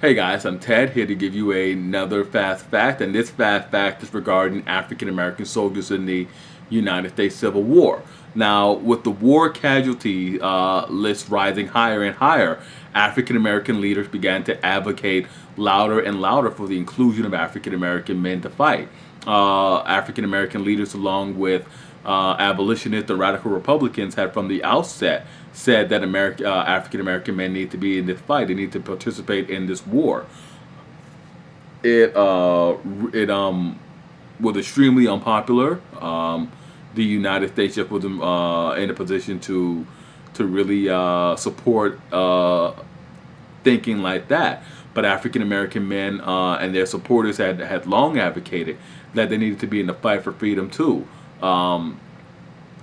Hey guys, I'm Ted here to give you another fast fact, and this fast fact is regarding African American soldiers in the United States Civil War. Now, with the war casualty list rising higher and higher, African American leaders began to advocate louder and louder for the inclusion of African American men to fight. African American leaders, along with abolitionists and radical Republicans, had from the outset said that African American men need to be in this fight. They need to participate in this war. It was extremely unpopular. The United States just wasn't in a position to really support thinking like that. But African American men and their supporters had long advocated that they needed to be in the fight for freedom too.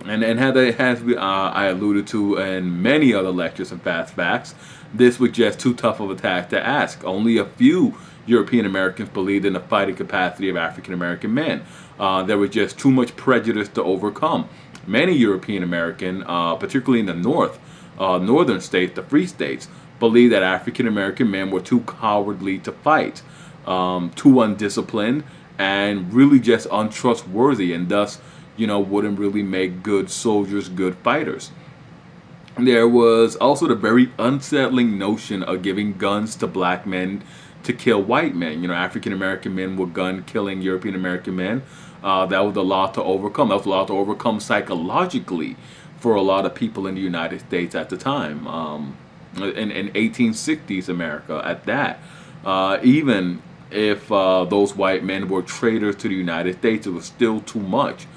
And as I alluded to in many other lectures and fast facts, this was just too tough of a task to ask. Only a few European Americans believed in the fighting capacity of African American men. There was just too much prejudice to overcome. Many European American, particularly in the northern states, the free states, believed that African American men were too cowardly to fight, too undisciplined, and really just untrustworthy, and thus wouldn't really make good soldiers, good fighters. There was also the very unsettling notion of giving guns to black men to kill white men. African American men were gun killing European American men. That was a lot to overcome. That was a lot to overcome psychologically for a lot of people in the United States at the time, in 1860s America at that. Even if those white men were traitors to the United States, it was still too much.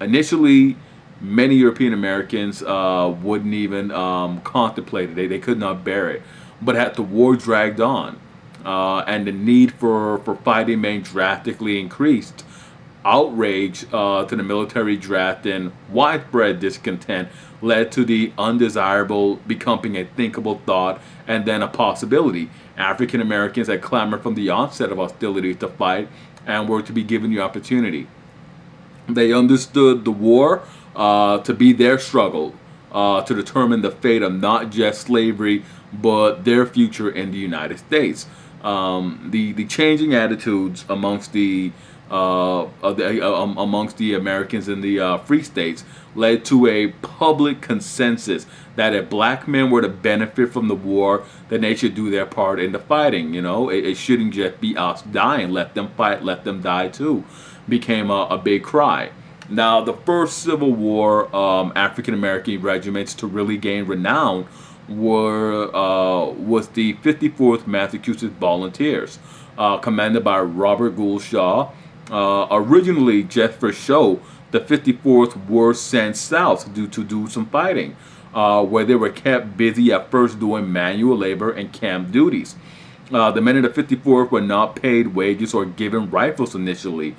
Initially, many European Americans wouldn't even contemplate it. They could not bear it. But as the war dragged on and the need for fighting men drastically increased, outrage to the military draft and widespread discontent led to the undesirable becoming a thinkable thought and then a possibility. African Americans had clamored from the onset of hostilities to fight and were to be given the opportunity. They understood the war to be their struggle to determine the fate of not just slavery, but their future in the United States. The changing attitudes amongst the Americans in the free states led to a public consensus that if black men were to benefit from the war, then they should do their part in the fighting. It shouldn't just be us dying. Let them fight. Let them die too. Became a big cry. Now, the first Civil War African American regiments to really gain renown was the 54th Massachusetts Volunteers, commanded by Robert Gould Shaw. Originally, just for show, the 54th were sent south to do some fighting, where they were kept busy at first doing manual labor and camp duties. The men of the 54th were not paid wages or given rifles initially.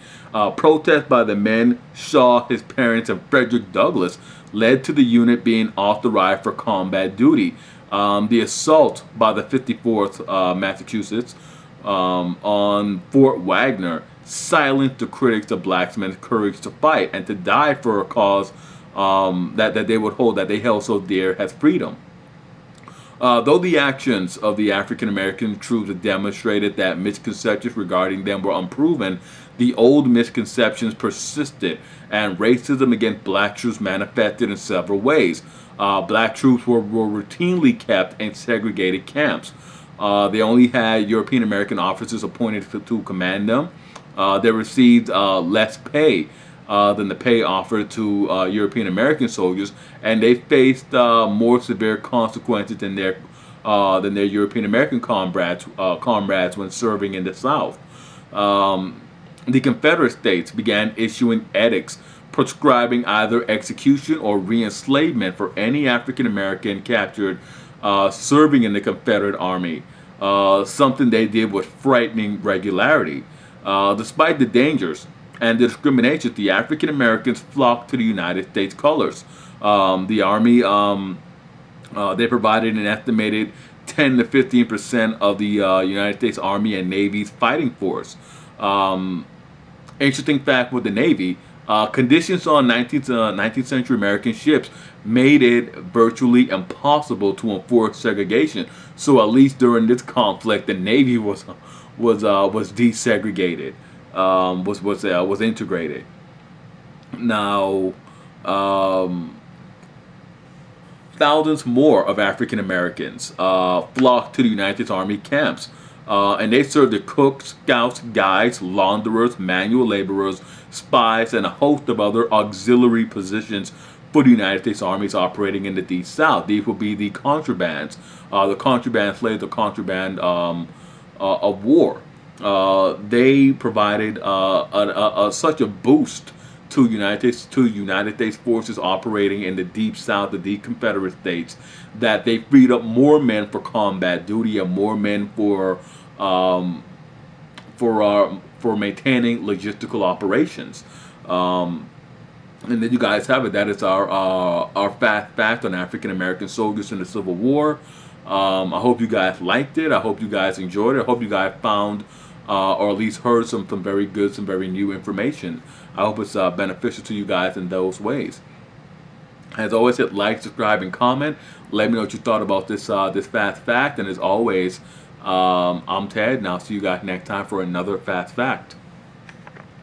Protests by the men, Shaw, his parents, and Frederick Douglass led to the unit being authorized for combat duty. The assault by the 54th Massachusetts on Fort Wagner silenced the critics of black men's courage to fight and to die for a cause that they held so dear as freedom. Though the actions of the African American troops demonstrated that misconceptions regarding them were unproven, the old misconceptions persisted, and racism against black troops manifested in several ways. Black troops were routinely kept in segregated camps. They only had European American officers appointed to command them. They received less pay than the pay offered to European American soldiers, and they faced more severe consequences than their European American comrades when serving in the South. The Confederate States began issuing edicts prescribing either execution or re-enslavement for any African American captured serving in the Confederate Army, something they did with frightening regularity. Despite the dangers and the discrimination, the African Americans flocked to the United States colors. The Army, they provided an estimated 10 to 15% of the United States Army and Navy's fighting force. Interesting fact with the Navy, Conditions on 19th century American ships made it virtually impossible to enforce segregation. So at least during this conflict, the Navy was desegregated, was integrated. Now, um, thousands more of African Americans flocked to the United States Army camps. And they served as cooks, scouts, guides, launderers, manual laborers, spies, and a host of other auxiliary positions for the United States armies operating in the Deep South. These would be the contraband slaves, the contraband of war. They provided such a boost to United States forces operating in the Deep South, the deep Confederate states, that they freed up more men for combat duty and more men um, for maintaining logistical operations. And then you guys have it. That is our fast fact on African American soldiers in the Civil War. I hope you guys liked it. I hope you guys enjoyed it. I hope you guys found or at least heard some very good, some very new information. I hope it's beneficial to you guys in those ways. As always, hit like, subscribe, and comment. Let me know what you thought about this fast fact. And as always, I'm Ted, and I'll see you guys next time for another fast fact.